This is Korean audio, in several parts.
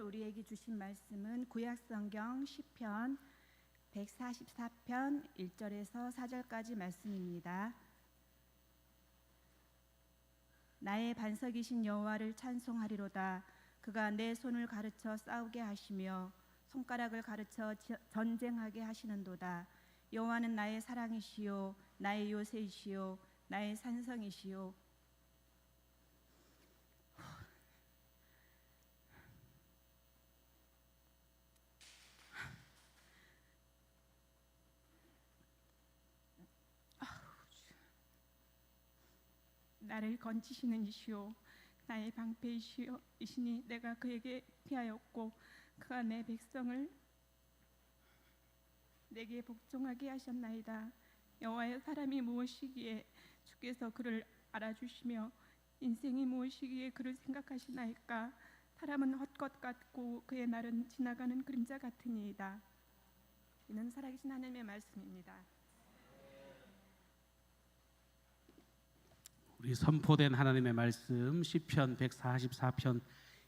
우리에게 주신 말씀은 구약성경 시편 144편 1절에서 4절까지 말씀입니다. 나의 반석이신 여호와를 찬송하리로다. 그가 내 손을 가르쳐 싸우게 하시며 손가락을 가르쳐 전쟁하게 하시는도다. 여호와는 나의 사랑이시요 나의 요새이시요 나의 산성이시요 나를 건지시는 이시요 나의 방패이시요 이시니 내가 그에게 피하였고 그가 내 백성을 내게 복종하게 하셨나이다. 여호와의 사람이 무엇이기에 주께서 그를 알아주시며 인생이 무엇이기에 그를 생각하시나이까. 사람은 헛것 같고 그의 날은 지나가는 그림자 같으니이다. 이는 살아계신 하나님의 말씀입니다. 우리 선포된 하나님의 말씀 시편 144편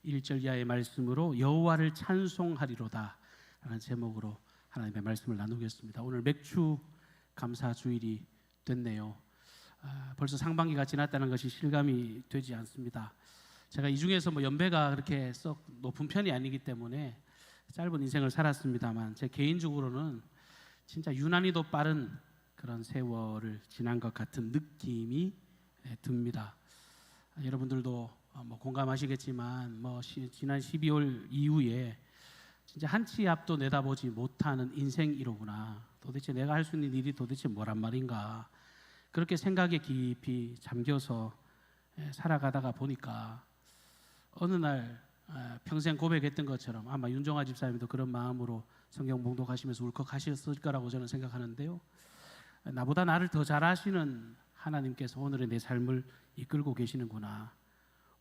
1절 이하의 말씀으로 여호와를 찬송하리로다 라는 제목으로 하나님의 말씀을 나누겠습니다. 오늘 맥주 감사 주일이 됐네요. 벌써 상반기가 지났다는 것이 실감이 되지 않습니다. 제가 이 중에서 연배가 그렇게 썩 높은 편이 아니기 때문에 짧은 인생을 살았습니다만 제 개인적으로는 진짜 유난히도 빠른 그런 세월을 지난 것 같은 느낌이 듭니다. 여러분들도 공감하시겠지만 지난 12월 이후에 진짜 한치 앞도 내다보지 못하는 인생이로구나. 도대체 내가 할 수 있는 일이 도대체 뭐란 말인가. 그렇게 생각에 깊이 잠겨서 살아가다가 보니까 어느 날 평생 고백했던 것처럼 아마 윤정아 집사님도 그런 마음으로 성경 봉독하시면서 울컥하셨을 거라고 저는 생각하는데요. 나보다 나를 더 잘 아시는 하나님께서 오늘의 내 삶을 이끌고 계시는구나.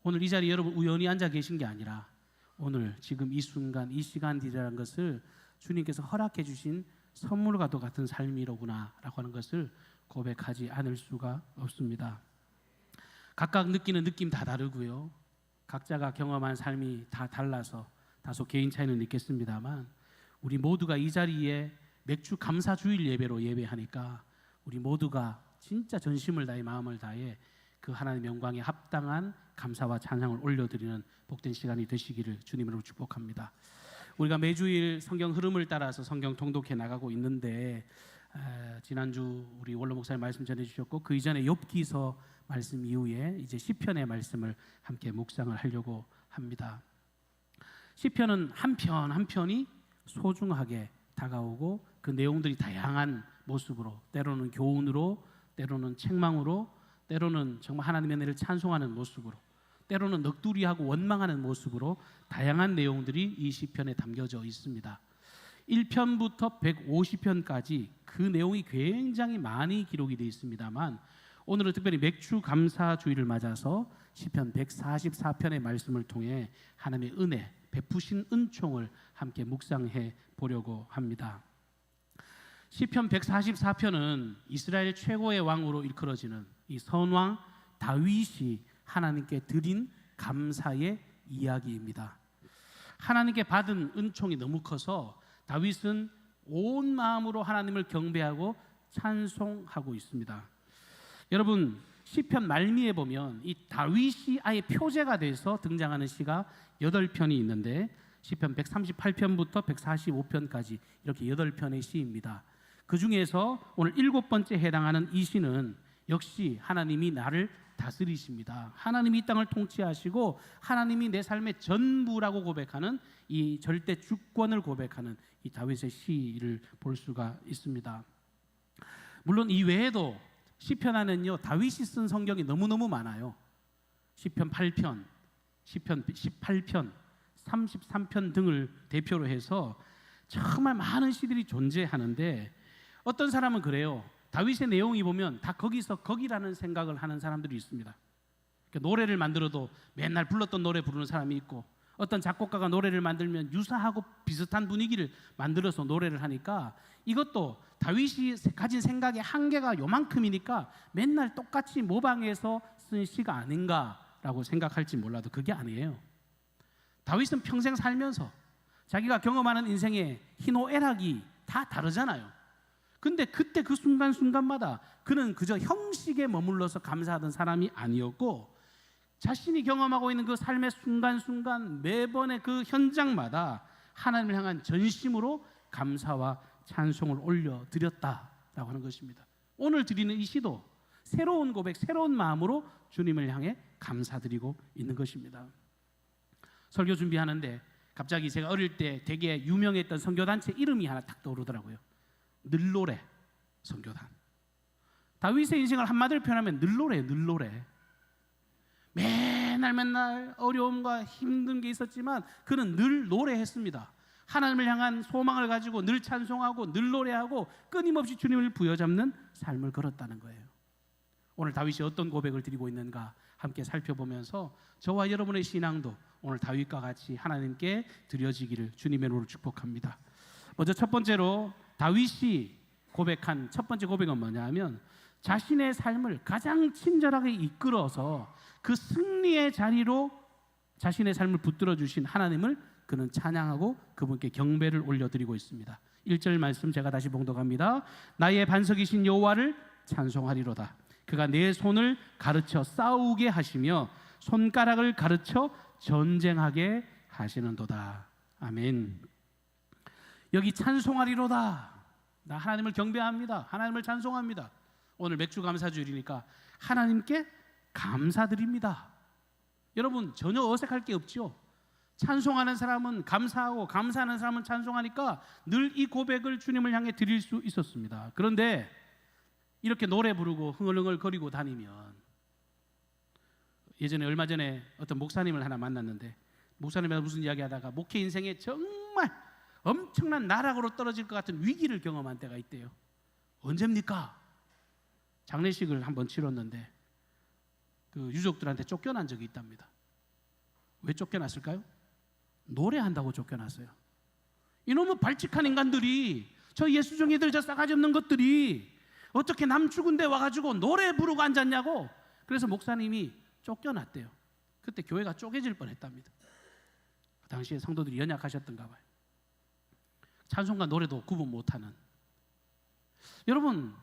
오늘 이 자리에 여러분 우연히 앉아 계신 게 아니라 오늘 지금 이 순간 이 시간이라는 것을 주님께서 허락해 주신 선물과도 같은 삶이로구나 라고 하는 것을 고백하지 않을 수가 없습니다. 각각 느끼는 느낌 다 다르고요. 각자가 경험한 삶이 다 달라서 다소 개인 차이는 있겠습니다만 우리 모두가 이 자리에 맥주 감사 주일 예배로 예배하니까 우리 모두가 진짜 전심을 다해 마음을 다해 그 하나님의 영광에 합당한 감사와 찬양을 올려드리는 복된 시간이 되시기를 주님으로 축복합니다. 우리가 매주일 성경 흐름을 따라서 성경 통독해 나가고 있는데 지난주 우리 원로 목사님 말씀 전해주셨고 그 이전에 욥기서 말씀 이후에 이제 시편의 말씀을 함께 묵상을 하려고 합니다. 시편은 한 편 한 편이 소중하게 다가오고 그 내용들이 다양한 모습으로 때로는 교훈으로 때로는 책망으로 때로는 정말 하나님의 은혜를 찬송하는 모습으로 때로는 넋두리하고 원망하는 모습으로 다양한 내용들이 이 시편에 담겨져 있습니다. 1편부터 150편까지 그 내용이 굉장히 많이 기록이 되어 있습니다만 오늘은 특별히 맥주 감사 주일을 맞아서 시편 144편의 말씀을 통해 하나님의 은혜, 베푸신 은총을 함께 묵상해 보려고 합니다. 시편 144편은 이스라엘 최고의 왕으로 일컬어지는 이 선왕 다윗이 하나님께 드린 감사의 이야기입니다. 하나님께 받은 은총이 너무 커서 다윗은 온 마음으로 하나님을 경배하고 찬송하고 있습니다. 여러분 시편 말미에 보면 이 다윗이 아예 표제가 돼서 등장하는 시가 8편이 있는데 시편 138편부터 145편까지 이렇게 8편의 시입니다. 그 중에서 오늘 7번째 해당하는 이 시는 역시 하나님이 나를 다스리십니다. 하나님이 이 땅을 통치하시고 하나님이 내 삶의 전부라고 고백하는 이 절대 주권을 고백하는 이 다윗의 시를 볼 수가 있습니다. 물론 이 외에도 시편 안에는요 다윗이 쓴 성경이 너무너무 많아요. 시편 8편, 시편 18편, 33편 등을 대표로 해서 정말 많은 시들이 존재하는데 어떤 사람은 그래요. 다윗의 내용이 보면 다 거기서 거기라는 생각을 하는 사람들이 있습니다. 그러니까 노래를 만들어도 맨날 불렀던 노래 부르는 사람이 있고 어떤 작곡가가 노래를 만들면 유사하고 비슷한 분위기를 만들어서 노래를 하니까 이것도 다윗이 가진 생각의 한계가 요만큼이니까 맨날 똑같이 모방해서 쓴 시가 아닌가라고 생각할지 몰라도 그게 아니에요. 다윗은 평생 살면서 자기가 경험하는 인생의 희노애락이 다 다르잖아요. 근데 그때 그 순간순간마다 그는 그저 형식에 머물러서 감사하던 사람이 아니었고, 자신이 경험하고 있는 그 삶의 순간순간 매번의 그 현장마다 하나님을 향한 전심으로 감사와 찬송을 올려드렸다라고 하는 것입니다. 오늘 드리는 이 시도 새로운 고백, 새로운 마음으로 주님을 향해 감사드리고 있는 것입니다. 설교 준비하는데 갑자기 제가 어릴 때 되게 유명했던 선교단체 이름이 하나 딱 떠오르더라고요. 늘노래 선교단. 다윗의 인생을 한마디로 표현하면 늘노래예요. 늘노래. 맨날 어려움과 힘든 게 있었지만 그는 늘 노래했습니다. 하나님을 향한 소망을 가지고 늘 찬송하고 늘 노래하고 끊임없이 주님을 부여잡는 삶을 걸었다는 거예요. 오늘 다윗이 어떤 고백을 드리고 있는가 함께 살펴보면서 저와 여러분의 신앙도 오늘 다윗과 같이 하나님께 드려지기를 주님의 이름으로 축복합니다. 먼저 첫 번째로 다윗이 고백한 첫 번째 고백은 뭐냐 하면, 자신의 삶을 가장 친절하게 이끌어서 그 승리의 자리로 자신의 삶을 붙들어 주신 하나님을 그는 찬양하고 그분께 경배를 올려드리고 있습니다. 1절 말씀 제가 다시 봉독합니다. 나의 반석이신 여호와를 찬송하리로다. 그가 내 손을 가르쳐 싸우게 하시며 손가락을 가르쳐 전쟁하게 하시는도다. 아멘. 여기 찬송하리로다. 나 하나님을 경배합니다. 하나님을 찬송합니다. 오늘 맥주 감사주일이니까 하나님께 감사드립니다. 여러분 전혀 어색할 게 없죠. 찬송하는 사람은 감사하고 감사하는 사람은 찬송하니까 늘 이 고백을 주님을 향해 드릴 수 있었습니다. 그런데 이렇게 노래 부르고 흥얼흥얼 거리고 다니면, 예전에 얼마 전에 어떤 목사님을 하나 만났는데 목사님이랑 무슨 이야기하다가 목회 인생에 정말 엄청난 나락으로 떨어질 것 같은 위기를 경험한 때가 있대요. 언제입니까? 장례식을 한번 치렀는데 그 유족들한테 쫓겨난 적이 있답니다. 왜 쫓겨났을까요? 노래한다고 쫓겨났어요. 이놈의 발칙한 인간들이, 저 예수쟁이들, 저 싸가지 없는 것들이 어떻게 남 죽은 데 와가지고 노래 부르고 앉았냐고. 그래서 목사님이 쫓겨났대요. 그때 교회가 쪼개질 뻔했답니다. 그 당시에 성도들이 연약하셨던가 봐요. 찬송과 노래도 구분 못하는. 여러분,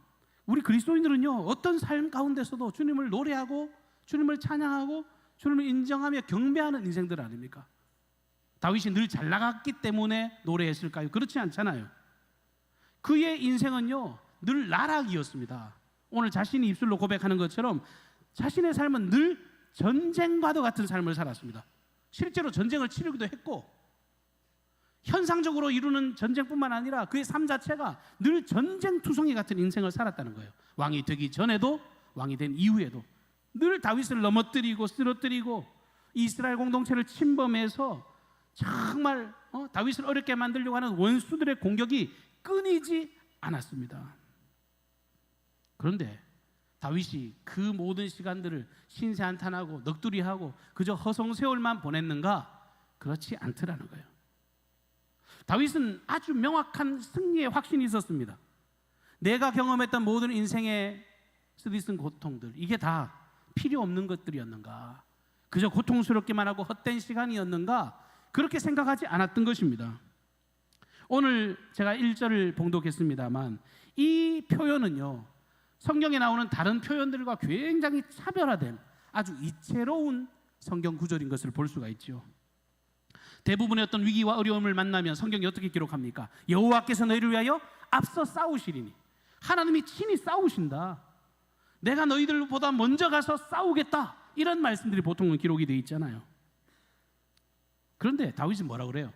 우리 그리스도인들은요, 어떤 삶 가운데서도 주님을 노래하고 주님을 찬양하고 주님을 인정하며 경배하는 인생들 아닙니까? 다윗이 늘 잘 나갔기 때문에 노래했을까요? 그렇지 않잖아요. 그의 인생은요 늘 나락이었습니다. 오늘 자신이 입술로 고백하는 것처럼 자신의 삶은 늘 전쟁과도 같은 삶을 살았습니다. 실제로 전쟁을 치르기도 했고, 현상적으로 이루는 전쟁뿐만 아니라 그의 삶 자체가 늘 전쟁투성이 같은 인생을 살았다는 거예요. 왕이 되기 전에도 왕이 된 이후에도 늘 다윗을 넘어뜨리고 쓰러뜨리고 이스라엘 공동체를 침범해서 정말 다윗을 어렵게 만들려고 하는 원수들의 공격이 끊이지 않았습니다. 그런데 다윗이 그 모든 시간들을 신세한탄하고 넋두리하고 그저 허송세월만 보냈는가? 그렇지 않더라는 거예요. 다윗은 아주 명확한 승리의 확신이 있었습니다. 내가 경험했던 모든 인생의 쓰디쓴 고통들, 이게 다 필요 없는 것들이었는가? 그저 고통스럽기만 하고 헛된 시간이었는가? 그렇게 생각하지 않았던 것입니다. 오늘 제가 1절을 봉독했습니다만 이 표현은요 성경에 나오는 다른 표현들과 굉장히 차별화된 아주 이채로운 성경 구절인 것을 볼 수가 있죠. 대부분의 어떤 위기와 어려움을 만나면 성경이 어떻게 기록합니까? 여호와께서 너희를 위하여 앞서 싸우시리니. 하나님이 친히 싸우신다. 내가 너희들보다 먼저 가서 싸우겠다. 이런 말씀들이 보통은 기록이 되어 있잖아요. 그런데 다윗은 뭐라 그래요?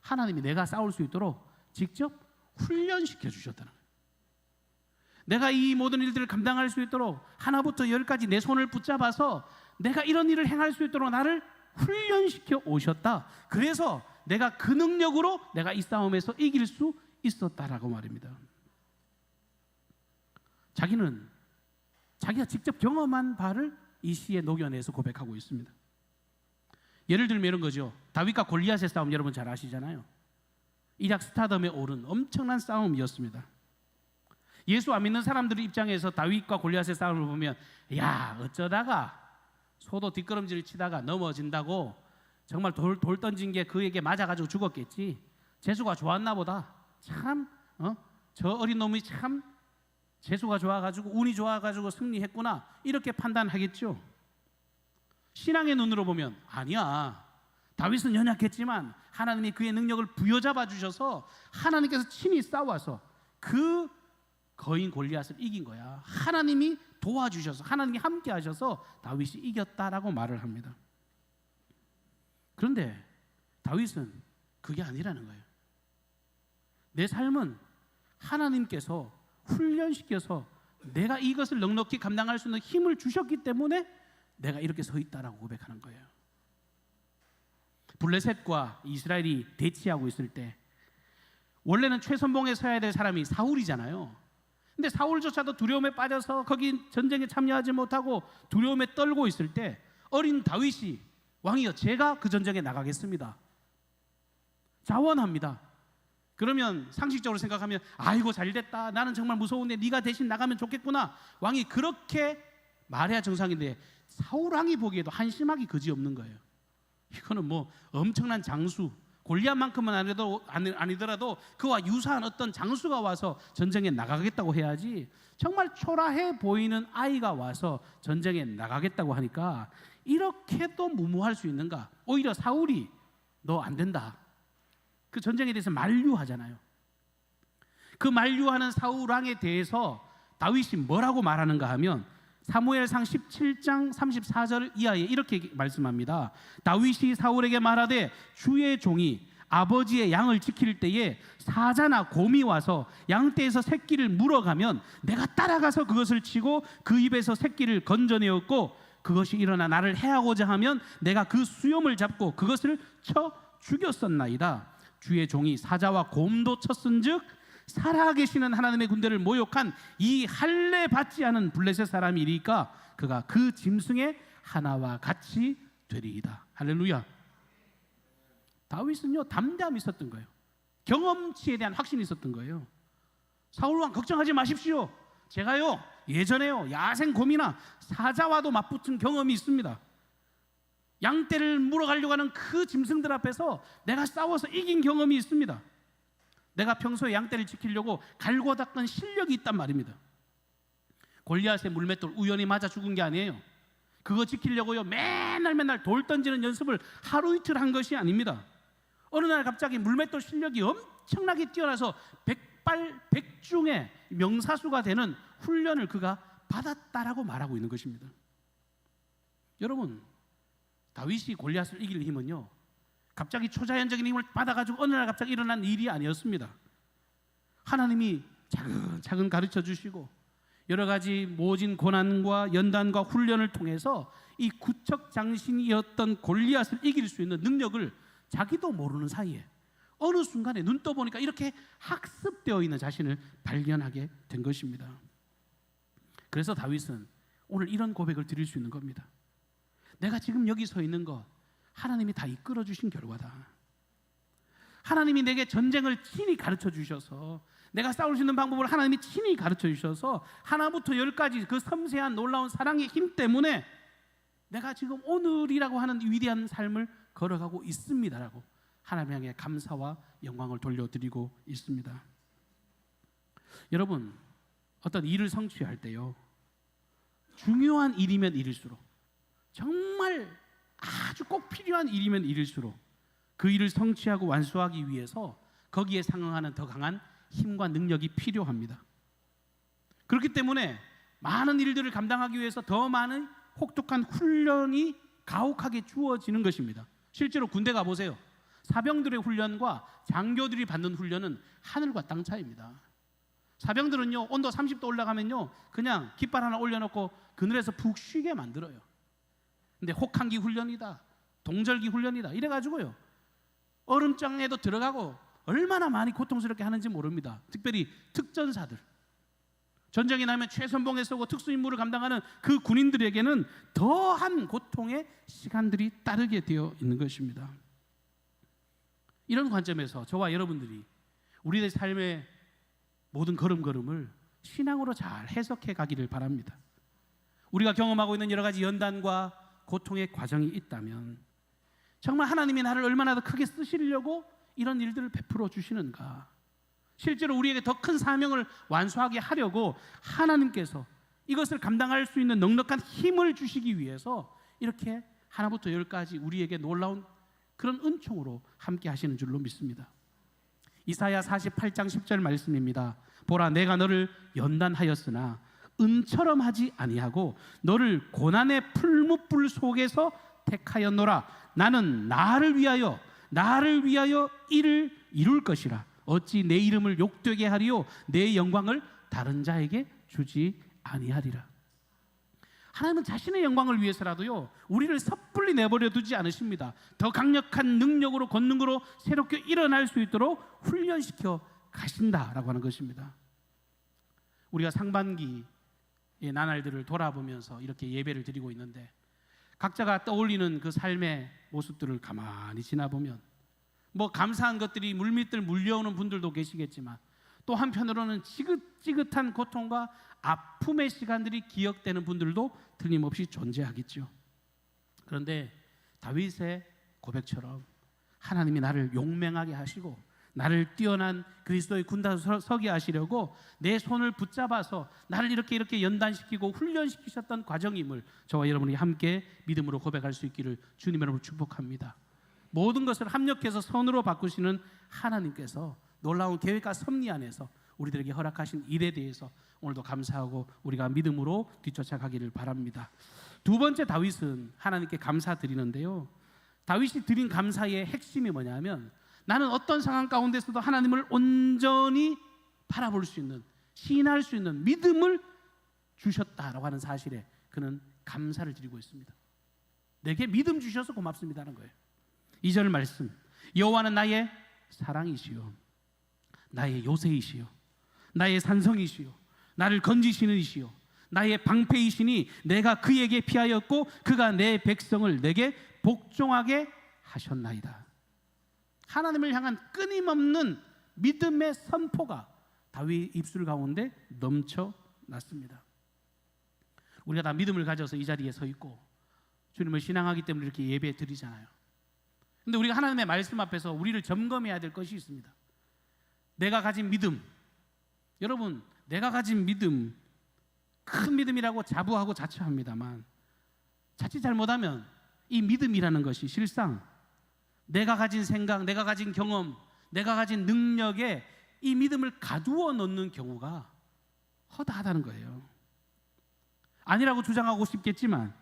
하나님이 내가 싸울 수 있도록 직접 훈련시켜 주셨다는 거예요. 내가 이 모든 일들을 감당할 수 있도록 하나부터 10까지 내 손을 붙잡아서 내가 이런 일을 행할 수 있도록 나를 훈련시켜 오셨다. 그래서 내가 그 능력으로 내가 이 싸움에서 이길 수 있었다라고 말입니다. 자기는 자기가 직접 경험한 바를 이 시에 녹여내서 고백하고 있습니다. 예를 들면 이런 거죠. 다윗과 골리앗의 싸움 여러분 잘 아시잖아요. 이락 스타덤에 오른 엄청난 싸움이었습니다. 예수 안 믿는 사람들 입장에서 다윗과 골리앗의 싸움을 보면, 야 어쩌다가 소도 뒷걸음질을 치다가 넘어진다고 정말 돌 던진 게 그에게 맞아가지고 죽었겠지. 재수가 좋았나 보다. 참, 저 어린 놈이 참 재수가 좋아가지고 운이 좋아가지고 승리했구나, 이렇게 판단하겠죠. 신앙의 눈으로 보면 아니야. 다윗은 연약했지만 하나님이 그의 능력을 부여잡아 주셔서 하나님께서 친히 싸워서 그 거인 골리앗을 이긴 거야. 하나님이 도와주셔서, 하나님이 함께 하셔서 다윗이 이겼다라고 말을 합니다. 그런데 다윗은 그게 아니라는 거예요. 내 삶은 하나님께서 훈련시켜서 내가 이것을 넉넉히 감당할 수 있는 힘을 주셨기 때문에 내가 이렇게 서 있다라고 고백하는 거예요. 블레셋과 이스라엘이 대치하고 있을 때 원래는 최선봉에 서야 될 사람이 사울이잖아요. 근데 사울조차도 두려움에 빠져서 거기 전쟁에 참여하지 못하고 두려움에 떨고 있을 때 어린 다윗이 왕이여, 제가 그 전쟁에 나가겠습니다. 자원합니다. 그러면 상식적으로 생각하면 아이고 잘됐다, 나는 정말 무서운데 네가 대신 나가면 좋겠구나, 왕이 그렇게 말해야 정상인데 사울 왕이 보기에도 한심하기 그지없는 거예요. 이거는 뭐 엄청난 장수, 골리앗만큼은 아니더라도 그와 유사한 어떤 장수가 와서 전쟁에 나가겠다고 해야지, 정말 초라해 보이는 아이가 와서 전쟁에 나가겠다고 하니까 이렇게도 무모할 수 있는가. 오히려 사울이 너 안 된다, 그 전쟁에 대해서 만류하잖아요. 그 만류하는 사울 왕에 대해서 다윗이 뭐라고 말하는가 하면 사무엘상 17장 34절 이하에 이렇게 말씀합니다. 다윗이 사울에게 말하되 주의 종이 아버지의 양을 지킬 때에 사자나 곰이 와서 양떼에서 새끼를 물어가면 내가 따라가서 그것을 치고 그 입에서 새끼를 건져내었고, 그것이 일어나 나를 해하고자 하면 내가 그 수염을 잡고 그것을 쳐 죽였었나이다. 주의 종이 사자와 곰도 쳤은즉 살아계시는 하나님의 군대를 모욕한 이 할례 받지 않은 블레셋 사람이리까 그가 그 짐승의 하나와 같이 되리이다. 할렐루야. 다윗은요 담대함이 있었던 거예요. 경험치에 대한 확신이 있었던 거예요. 사울왕 걱정하지 마십시오. 제가요 예전에요 야생 곰이나 사자와도 맞붙은 경험이 있습니다. 양떼를 물어가려고 하는 그 짐승들 앞에서 내가 싸워서 이긴 경험이 있습니다. 내가 평소에 양떼를 지키려고 갈고 닦은 실력이 있단 말입니다. 골리앗의 물맷돌 우연히 맞아 죽은 게 아니에요. 그거 지키려고요 맨날 돌 던지는 연습을 하루 이틀 한 것이 아닙니다. 어느 날 갑자기 물맷돌 실력이 엄청나게 뛰어나서 백발백중의 명사수가 되는 훈련을 그가 받았다라고 말하고 있는 것입니다. 여러분, 다윗이 골리앗을 이길 힘은요 갑자기 초자연적인 힘을 받아가지고 어느 날 갑자기 일어난 일이 아니었습니다. 하나님이 차근차근 가르쳐 주시고 여러 가지 모진 고난과 연단과 훈련을 통해서 이 구척장신이었던 골리앗을 이길 수 있는 능력을 자기도 모르는 사이에 어느 순간에 눈 떠보니까 이렇게 학습되어 있는 자신을 발견하게 된 것입니다. 그래서 다윗은 오늘 이런 고백을 드릴 수 있는 겁니다. 내가 지금 여기 서 있는 것 하나님이 다 이끌어 주신 결과다. 하나님이 내게 전쟁을 친히 가르쳐 주셔서 내가 싸울 수 있는 방법을 하나님이 친히 가르쳐 주셔서 하나부터 열까지 그 섬세한 놀라운 사랑의 힘 때문에 내가 지금 오늘이라고 하는 위대한 삶을 걸어가고 있습니다라고 하나님 향해 감사와 영광을 돌려드리고 있습니다. 여러분, 어떤 일을 성취할 때요 중요한 일이면 일일수록, 정말 아주 꼭 필요한 일이면 일일수록 그 일을 성취하고 완수하기 위해서 거기에 상응하는 더 강한 힘과 능력이 필요합니다. 그렇기 때문에 많은 일들을 감당하기 위해서 더 많은 혹독한 훈련이 가혹하게 주어지는 것입니다. 실제로 군대 가보세요. 사병들의 훈련과 장교들이 받는 훈련은 하늘과 땅 차이입니다. 사병들은요 온도 30도 올라가면요 그냥 깃발 하나 올려놓고 그늘에서 푹 쉬게 만들어요. 근데 혹한기 훈련이다, 동절기 훈련이다 이래가지고요 얼음장에도 들어가고 얼마나 많이 고통스럽게 하는지 모릅니다. 특별히 특전사들, 전쟁이 나면 최선봉에 서고 특수임무를 감당하는 그 군인들에게는 더한 고통의 시간들이 따르게 되어 있는 것입니다. 이런 관점에서 저와 여러분들이 우리의 삶의 모든 걸음걸음을 신앙으로 잘 해석해 가기를 바랍니다. 우리가 경험하고 있는 여러 가지 연단과 고통의 과정이 있다면 정말 하나님이 나를 얼마나 더 크게 쓰시려고 이런 일들을 베풀어 주시는가. 실제로 우리에게 더 큰 사명을 완수하게 하려고 하나님께서 이것을 감당할 수 있는 넉넉한 힘을 주시기 위해서 이렇게 하나부터 열까지 우리에게 놀라운 그런 은총으로 함께 하시는 줄로 믿습니다. 이사야 48장 10절 말씀입니다. 보라, 내가 너를 연단하였으나 은처럼 하지 아니하고 너를 고난의 풀무불 속에서 택하였노라. 나는 나를 위하여 이를 이룰 것이라. 어찌 내 이름을 욕되게 하리요 내 영광을 다른 자에게 주지 아니하리라. 하나님은 자신의 영광을 위해서라도요 우리를 섣불리 내버려 두지 않으십니다. 더 강력한 능력으로 권능으로 새롭게 일어날 수 있도록 훈련시켜 가신다라고 하는 것입니다. 우리가 상반기의 나날들을 돌아보면서 이렇게 예배를 드리고 있는데 각자가 떠올리는 그 삶의 모습들을 가만히 지나보면 뭐 감사한 것들이 물밀들 물려오는 분들도 계시겠지만 또 한편으로는 지긋지긋한 고통과 아픔의 시간들이 기억되는 분들도 틀림없이 존재하겠죠. 그런데 다윗의 고백처럼 하나님이 나를 용맹하게 하시고 나를 뛰어난 그리스도의 군단에 서게 하시려고 내 손을 붙잡아서 나를 이렇게 연단시키고 훈련시키셨던 과정임을 저와 여러분이 함께 믿음으로 고백할 수 있기를 주님의 이름으로 축복합니다. 모든 것을 합력해서 선으로 바꾸시는 하나님께서 놀라운 계획과 섭리 안에서 우리들에게 허락하신 일에 대해서 오늘도 감사하고 우리가 믿음으로 뒤쫓아가기를 바랍니다. 두 번째 다윗은 하나님께 감사드리는데요, 다윗이 드린 감사의 핵심이 뭐냐면 나는 어떤 상황 가운데서도 하나님을 온전히 바라볼 수 있는, 시인할 수 있는 믿음을 주셨다라고 하는 사실에 그는 감사를 드리고 있습니다. 내게 믿음 주셔서 고맙습니다는 거예요. 2절 말씀, 여호와는 나의 사랑이시요 나의 요새이시요 나의 산성이시요 나를 건지시는 이시요 나의 방패이시니 내가 그에게 피하였고 그가 내 백성을 내게 복종하게 하셨나이다. 하나님을 향한 끊임없는 믿음의 선포가 다윗 입술 가운데 넘쳐났습니다. 우리가 다 믿음을 가져서 이 자리에 서 있고 주님을 신앙하기 때문에 이렇게 예배 드리잖아요. 근데 우리가 하나님의 말씀 앞에서 우리를 점검해야 될 것이 있습니다. 내가 가진 믿음, 여러분 내가 가진 믿음, 큰 믿음이라고 자부하고 자처합니다만 자칫 잘못하면 이 믿음이라는 것이 실상 내가 가진 생각, 내가 가진 경험, 내가 가진 능력에 이 믿음을 가두어 놓는 경우가 허다하다는 거예요. 아니라고 주장하고 싶겠지만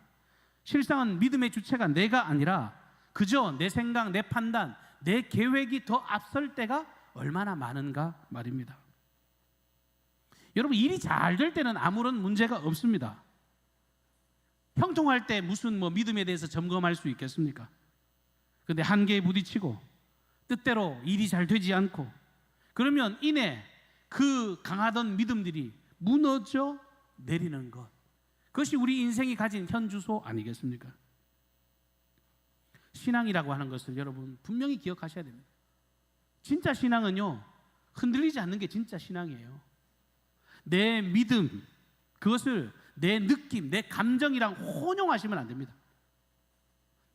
실상은 믿음의 주체가 내가 아니라 그저 내 생각, 내 판단, 내 계획이 더 앞설 때가 얼마나 많은가 말입니다. 여러분 일이 잘 될 때는 아무런 문제가 없습니다. 형통할 때 무슨 믿음에 대해서 점검할 수 있겠습니까? 그런데 한계에 부딪히고 뜻대로 일이 잘 되지 않고 그러면 이내 그 강하던 믿음들이 무너져 내리는 것, 그것이 우리 인생이 가진 현주소 아니겠습니까? 신앙이라고 하는 것을 여러분 분명히 기억하셔야 됩니다. 진짜 신앙은요 흔들리지 않는 게 진짜 신앙이에요. 내 믿음, 그것을 내 느낌, 내 감정이랑 혼용하시면 안 됩니다.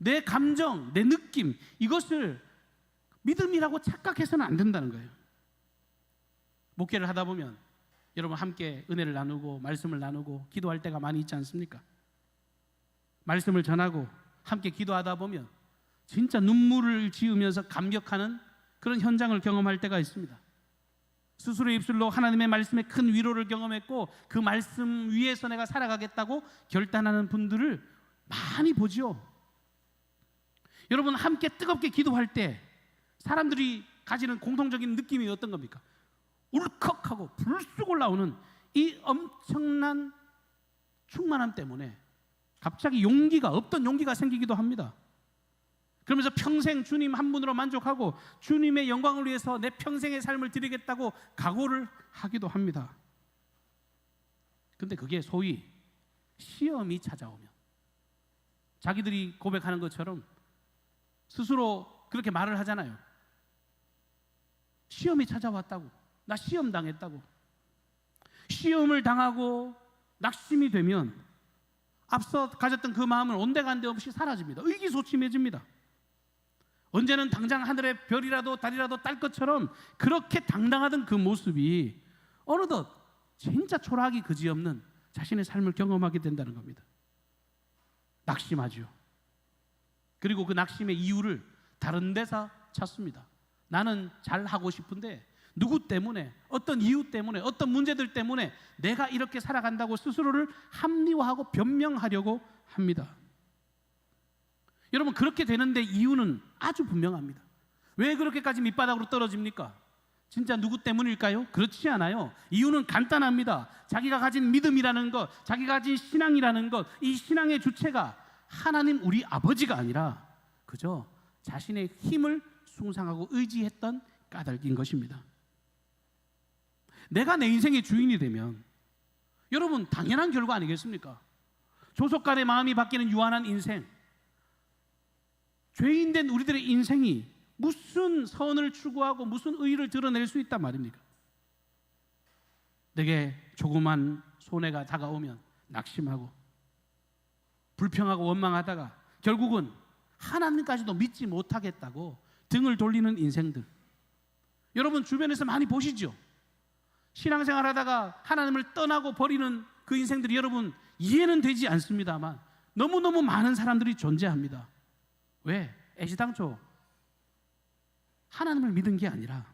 내 감정, 내 느낌, 이것을 믿음이라고 착각해서는 안 된다는 거예요. 목회를 하다 보면 여러분 함께 은혜를 나누고 말씀을 나누고 기도할 때가 많이 있지 않습니까? 말씀을 전하고 함께 기도하다 보면 진짜 눈물을 지으면서 감격하는 그런 현장을 경험할 때가 있습니다. 스스로의 입술로 하나님의 말씀에 큰 위로를 경험했고 그 말씀 위에서 내가 살아가겠다고 결단하는 분들을 많이 보죠. 여러분 함께 뜨겁게 기도할 때 사람들이 가지는 공통적인 느낌이 어떤 겁니까? 울컥하고 불쑥 올라오는 이 엄청난 충만함 때문에 갑자기 없던 용기가 생기기도 합니다. 그러면서 평생 주님 한 분으로 만족하고 주님의 영광을 위해서 내 평생의 삶을 드리겠다고 각오를 하기도 합니다. 그런데 그게 소위 시험이 찾아오면 자기들이 고백하는 것처럼 스스로 그렇게 말을 하잖아요. 시험이 찾아왔다고, 나 시험 당했다고. 시험을 당하고 낙심이 되면 앞서 가졌던 그 마음은 온데간데 없이 사라집니다. 의기소침해집니다. 언제는 당장 하늘의 별이라도 달이라도 딸 것처럼 그렇게 당당하던 그 모습이 어느덧 진짜 초라하기 그지없는 자신의 삶을 경험하게 된다는 겁니다. 낙심하죠. 그리고 그 낙심의 이유를 다른 데서 찾습니다. 나는 잘하고 싶은데 누구 때문에, 어떤 이유 때문에, 어떤 문제들 때문에 내가 이렇게 살아간다고 스스로를 합리화하고 변명하려고 합니다. 여러분, 그렇게 되는데 이유는 아주 분명합니다. 왜 그렇게까지 밑바닥으로 떨어집니까? 진짜 누구 때문일까요? 그렇지 않아요. 이유는 간단합니다. 자기가 가진 믿음이라는 것, 자기가 가진 신앙이라는 것, 이 신앙의 주체가 하나님 우리 아버지가 아니라 그저 자신의 힘을 숭상하고 의지했던 까닭인 것입니다. 내가 내 인생의 주인이 되면 여러분 당연한 결과 아니겠습니까? 조속간에 마음이 바뀌는 유한한 인생, 죄인된 우리들의 인생이 무슨 선을 추구하고 무슨 의의를 드러낼 수 있단 말입니까? 내게 조그만 손해가 다가오면 낙심하고 불평하고 원망하다가 결국은 하나님까지도 믿지 못하겠다고 등을 돌리는 인생들, 여러분 주변에서 많이 보시죠? 신앙생활 하다가 하나님을 떠나고 버리는 그 인생들이 여러분 이해는 되지 않습니다만 너무너무 많은 사람들이 존재합니다. 왜? 애시당초 하나님을 믿은 게 아니라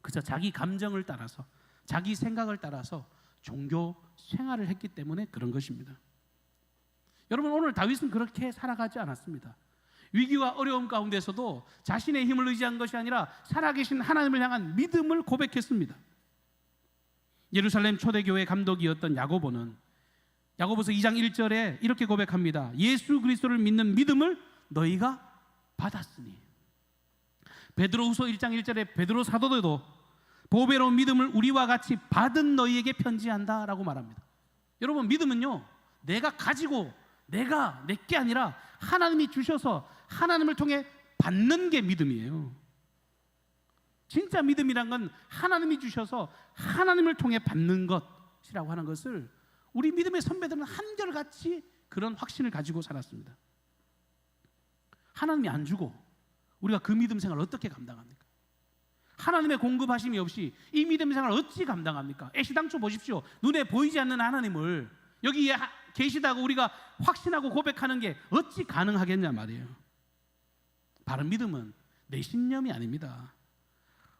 그저 자기 감정을 따라서, 자기 생각을 따라서 종교 생활을 했기 때문에 그런 것입니다. 여러분, 오늘 다윗은 그렇게 살아가지 않았습니다. 위기와 어려움 가운데서도 자신의 힘을 의지한 것이 아니라 살아계신 하나님을 향한 믿음을 고백했습니다. 예루살렘 초대교회 감독이었던 야고보는 야고보서 2장 1절에 이렇게 고백합니다. 예수 그리스도를 믿는 믿음을 너희가 받았으니. 베드로후서 1장 1절에 베드로 사도도 보배로운 믿음을 우리와 같이 받은 너희에게 편지한다 라고 말합니다. 여러분, 믿음은요 내가 가지고 내가 내게 아니라 하나님이 주셔서 하나님을 통해 받는 게 믿음이에요. 진짜 믿음이란 건 하나님이 주셔서 하나님을 통해 받는 것이라고 하는 것을 우리 믿음의 선배들은 한결같이 그런 확신을 가지고 살았습니다. 하나님이 안 주고 우리가 그 믿음 생활을 어떻게 감당합니까? 하나님의 공급하심이 없이 이 믿음 생활을 어찌 감당합니까? 애시당초 보십시오. 눈에 보이지 않는 하나님을 여기에 계시다고 우리가 확신하고 고백하는 게 어찌 가능하겠냐 말이에요. 바른 믿음은 내 신념이 아닙니다.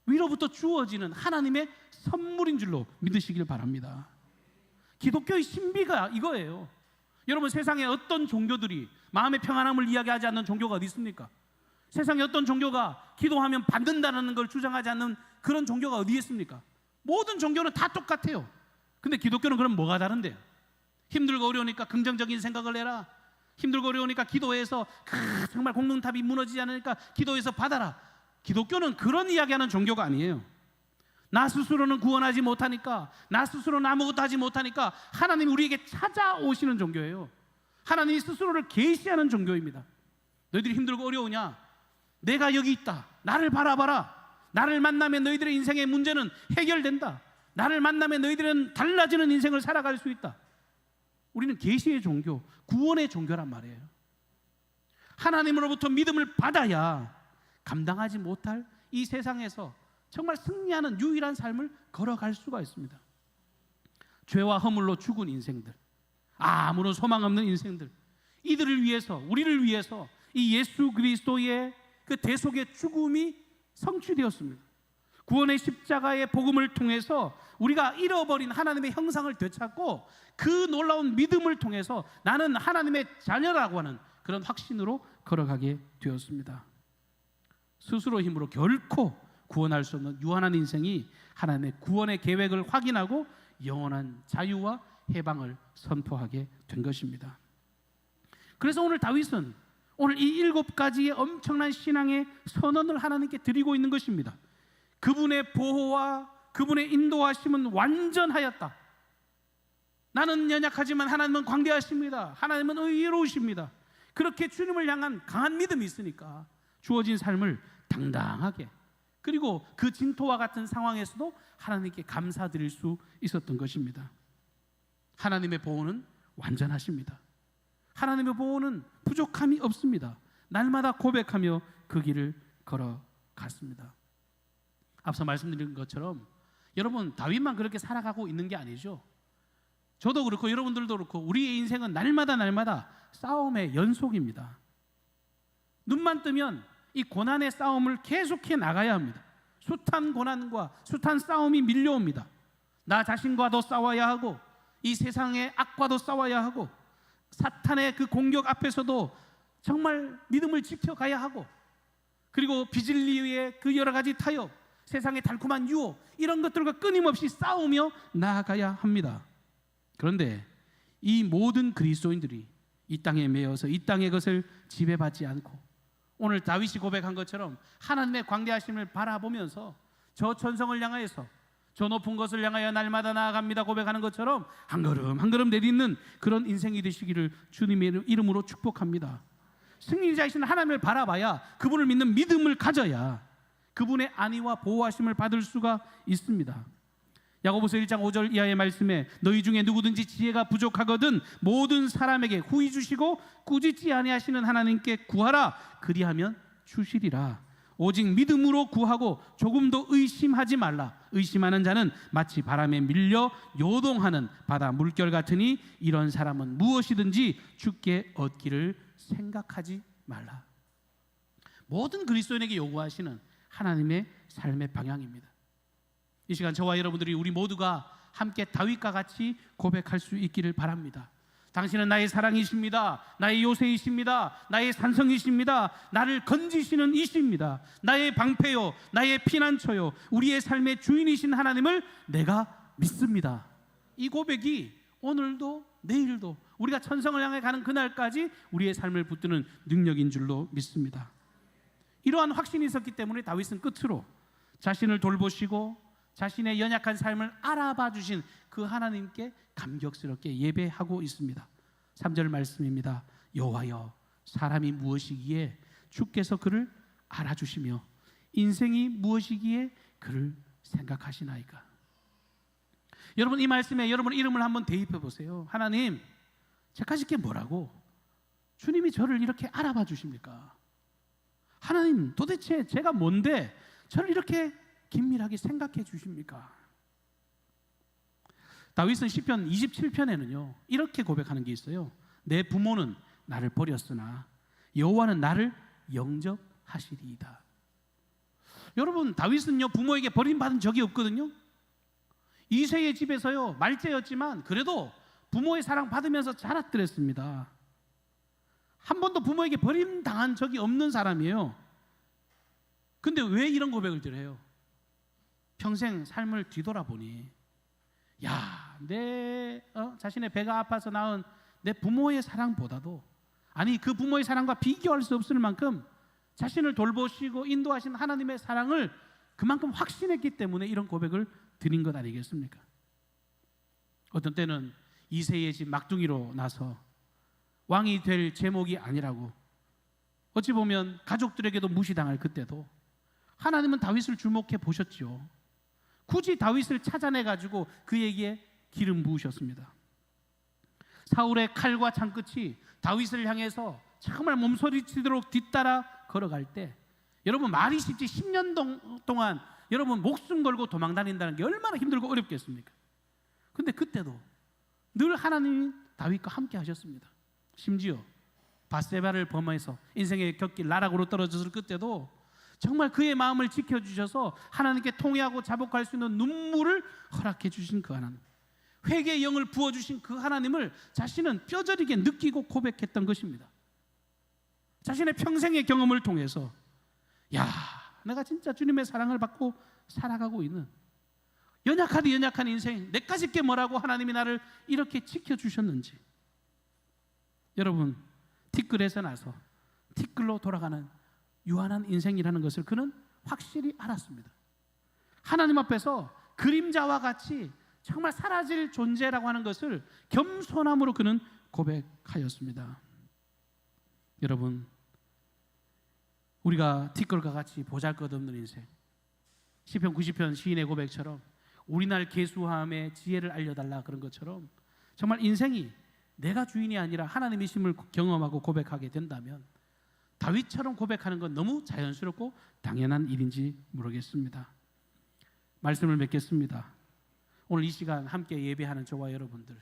위로부터 주어지는 하나님의 선물인 줄로 믿으시길 바랍니다. 기독교의 신비가 이거예요. 여러분, 세상에 어떤 종교들이 마음의 평안함을 이야기하지 않는 종교가 어디 있습니까? 세상에 어떤 종교가 기도하면 받는다는 걸 주장하지 않는 그런 종교가 어디 있습니까? 모든 종교는 다 똑같아요. 근데 기독교는 그럼 뭐가 다른데요? 힘들고 어려우니까 긍정적인 생각을 해라. 힘들고 어려우니까 기도해서 정말 공동탑이 무너지지 않으니까 기도해서 받아라. 기독교는 그런 이야기하는 종교가 아니에요. 나 스스로는 구원하지 못하니까, 나 스스로는 아무것도 하지 못하니까 하나님이 우리에게 찾아오시는 종교예요. 하나님이 스스로를 계시하는 종교입니다. 너희들이 힘들고 어려우냐? 내가 여기 있다. 나를 바라봐라. 나를 만나면 너희들의 인생의 문제는 해결된다. 나를 만나면 너희들은 달라지는 인생을 살아갈 수 있다. 우리는 계시의 종교, 구원의 종교란 말이에요. 하나님으로부터 믿음을 받아야 감당하지 못할 이 세상에서 정말 승리하는 유일한 삶을 걸어갈 수가 있습니다. 죄와 허물로 죽은 인생들, 아무런 소망 없는 인생들, 이들을 위해서, 우리를 위해서 이 예수 그리스도의 그 대속의 죽음이 성취되었습니다. 구원의 십자가의 복음을 통해서 우리가 잃어버린 하나님의 형상을 되찾고 그 놀라운 믿음을 통해서 나는 하나님의 자녀라고 하는 그런 확신으로 걸어가게 되었습니다. 스스로 힘으로 결코 구원할 수 없는 유한한 인생이 하나님의 구원의 계획을 확인하고 영원한 자유와 해방을 선포하게 된 것입니다. 그래서 오늘 다윗은 오늘 이 7가지의 엄청난 신앙의 선언을 하나님께 드리고 있는 것입니다. 그분의 보호와 그분의 인도하심은 완전하였다. 나는 연약하지만 하나님은 광대하십니다. 하나님은 의로우십니다. 그렇게 주님을 향한 강한 믿음이 있으니까 주어진 삶을 당당하게, 그리고 그 진토와 같은 상황에서도 하나님께 감사드릴 수 있었던 것입니다. 하나님의 보호는 완전하십니다. 하나님의 보호는 부족함이 없습니다. 날마다 고백하며 그 길을 걸어갔습니다. 앞서 말씀드린 것처럼 여러분, 다윗만 그렇게 살아가고 있는 게 아니죠. 저도 그렇고 여러분들도 그렇고 우리의 인생은 날마다 싸움의 연속입니다. 눈만 뜨면 이 고난의 싸움을 계속해 나가야 합니다. 숱한 고난과 숱한 싸움이 밀려옵니다. 나 자신과도 싸워야 하고 이 세상의 악과도 싸워야 하고 사탄의 그 공격 앞에서도 정말 믿음을 지켜가야 하고, 그리고 비진리의 그 여러 가지 타협, 세상의 달콤한 유혹, 이런 것들과 끊임없이 싸우며 나아가야 합니다. 그런데 이 모든 그리스도인들이 이 땅에 매여서 이 땅의 것을 지배받지 않고, 오늘 다윗이 고백한 것처럼 하나님의 광대하심을 바라보면서 저 천성을 향하여서 저 높은 것을 향하여 날마다 나아갑니다 고백하는 것처럼 한 걸음 한 걸음 내딛는 그런 인생이 되시기를 주님의 이름으로 축복합니다. 승리자이신 하나님을 바라봐야, 그분을 믿는 믿음을 가져야 그분의 안위와 보호하심을 받을 수가 있습니다. 야고보서 1장 5절 이하의 말씀에 너희 중에 누구든지 지혜가 부족하거든 모든 사람에게 후히 주시고 꾸짖지 아니하시는 하나님께 구하라, 그리하면 주시리라. 오직 믿음으로 구하고 조금도 의심하지 말라. 의심하는 자는 마치 바람에 밀려 요동하는 바다 물결 같으니 이런 사람은 무엇이든지 주께 얻기를 생각하지 말라. 모든 그리스도인에게 요구하시는 하나님의 삶의 방향입니다. 이 시간 저와 여러분들이 우리 모두가 함께 다윗과 같이 고백할 수 있기를 바랍니다. 당신은 나의 사랑이십니다. 나의 요새이십니다. 나의 산성이십니다. 나를 건지시는 이십니다. 나의 방패요, 나의 피난처요, 우리의 삶의 주인이신 하나님을 내가 믿습니다. 이 고백이 오늘도 내일도 우리가 천성을 향해 가는 그날까지 우리의 삶을 붙드는 능력인 줄로 믿습니다. 이러한 확신이 있었기 때문에 다윗은 끝으로 자신을 돌보시고 자신의 연약한 삶을 알아봐 주신 그 하나님께 감격스럽게 예배하고 있습니다. 3절 말씀입니다. 여호와여, 사람이 무엇이기에 주께서 그를 알아주시며 인생이 무엇이기에 그를 생각하시나이까. 여러분, 이 말씀에 여러분 이름을 한번 대입해 보세요. 하나님, 제가 하실 게 뭐라고 주님이 저를 이렇게 알아봐 주십니까? 하나님, 도대체 제가 뭔데 저를 이렇게 긴밀하게 생각해 주십니까? 다윗은 시편 27편에는요 이렇게 고백하는 게 있어요. 내 부모는 나를 버렸으나 여호와는 나를 영접하시리이다. 여러분, 다윗은요 부모에게 버림받은 적이 없거든요. 이새의 집에서요 말째였지만 그래도 부모의 사랑 받으면서 자랐더랬습니다. 한 번도 부모에게 버림당한 적이 없는 사람이에요. 근데 왜 이런 고백을 드려요? 평생 삶을 뒤돌아보니 내 자신의 배가 아파서 낳은 내 부모의 사랑보다도, 아니 그 부모의 사랑과 비교할 수 없을 만큼 자신을 돌보시고 인도하신 하나님의 사랑을 그만큼 확신했기 때문에 이런 고백을 드린 것 아니겠습니까? 어떤 때는 이새의 집 막둥이로 나서 왕이 될 제목이 아니라고 어찌 보면 가족들에게도 무시당할 그때도 하나님은 다윗을 주목해 보셨죠. 굳이 다윗을 찾아내가지고 그에게 기름 부으셨습니다. 사울의 칼과 창끝이 다윗을 향해서 정말 몸소리치도록 뒤따라 걸어갈 때, 여러분 말이 쉽지 10년 동안 여러분 목숨 걸고 도망 다닌다는 게 얼마나 힘들고 어렵겠습니까? 근데 그때도 늘 하나님이 다윗과 함께 하셨습니다. 심지어 밧세바를 범해서 인생의 곁길 나락으로 떨어졌을 그때도 정말 그의 마음을 지켜주셔서 하나님께 통회하고 자복할 수 있는 눈물을 허락해 주신 그 하나님, 회개의 영을 부어주신 그 하나님을 자신은 뼈저리게 느끼고 고백했던 것입니다. 자신의 평생의 경험을 통해서 내가 진짜 주님의 사랑을 받고 살아가고 있는, 연약하디 연약한 인생, 내까짓 게 뭐라고 하나님이 나를 이렇게 지켜주셨는지. 여러분, 티끌에서 나서 티끌로 돌아가는 유한한 인생이라는 것을 그는 확실히 알았습니다. 하나님 앞에서 그림자와 같이 정말 사라질 존재라고 하는 것을 겸손함으로 그는 고백하였습니다. 여러분, 우리가 티끌과 같이 보잘것없는 인생, 시편 90편 시인의 고백처럼 우리 날 계수함의 지혜를 알려달라 그런 것처럼 정말 인생이 내가 주인이 아니라 하나님이심을 경험하고 고백하게 된다면 다윗처럼 고백하는 건 너무 자연스럽고 당연한 일인지 모르겠습니다. 말씀을 맺겠습니다. 오늘 이 시간 함께 예배하는 저와 여러분들,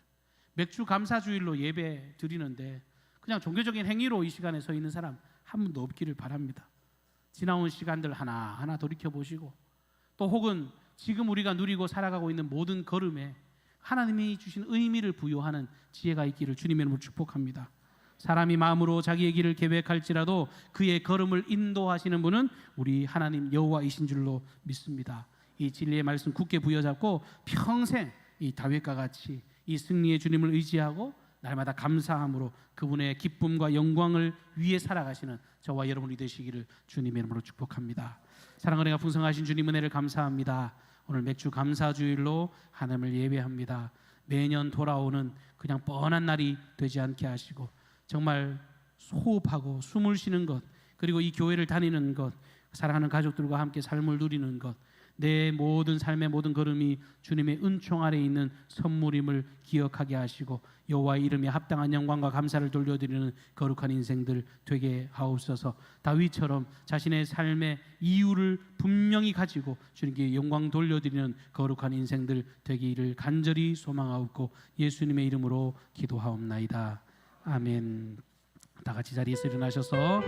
맥주 감사주일로 예배 드리는데 그냥 종교적인 행위로 이 시간에 서 있는 사람 한 분도 없기를 바랍니다. 지나온 시간들 하나하나 돌이켜보시고, 또 혹은 지금 우리가 누리고 살아가고 있는 모든 걸음에 하나님이 주신 의미를 부여하는 지혜가 있기를 주님의 이름으로 축복합니다. 사람이 마음으로 자기의 길을 계획할지라도 그의 걸음을 인도하시는 분은 우리 하나님 여호와이신 줄로 믿습니다. 이 진리의 말씀 굳게 부여잡고 평생 이 다윗과 같이 이 승리의 주님을 의지하고 날마다 감사함으로 그분의 기쁨과 영광을 위해 살아가시는 저와 여러분이 되시기를 주님의 이름으로 축복합니다. 사랑 은혜가 풍성하신 주님 은혜를 감사합니다. 오늘 맥주 감사주일로 하나님을 예배합니다. 매년 돌아오는 그냥 뻔한 날이 되지 않게 하시고 정말 호흡하고 숨을 쉬는 것, 그리고 이 교회를 다니는 것, 사랑하는 가족들과 함께 삶을 누리는 것, 내 모든 삶의 모든 걸음이 주님의 은총 아래에 있는 선물임을 기억하게 하시고 여호와의 이름에 합당한 영광과 감사를 돌려드리는 거룩한 인생들 되게 하옵소서. 다윗처럼 자신의 삶의 이유를 분명히 가지고 주님께 영광 돌려드리는 거룩한 인생들 되기를 간절히 소망하옵고 예수님의 이름으로 기도하옵나이다. 아멘. 다 같이 자리에서 일어나셔서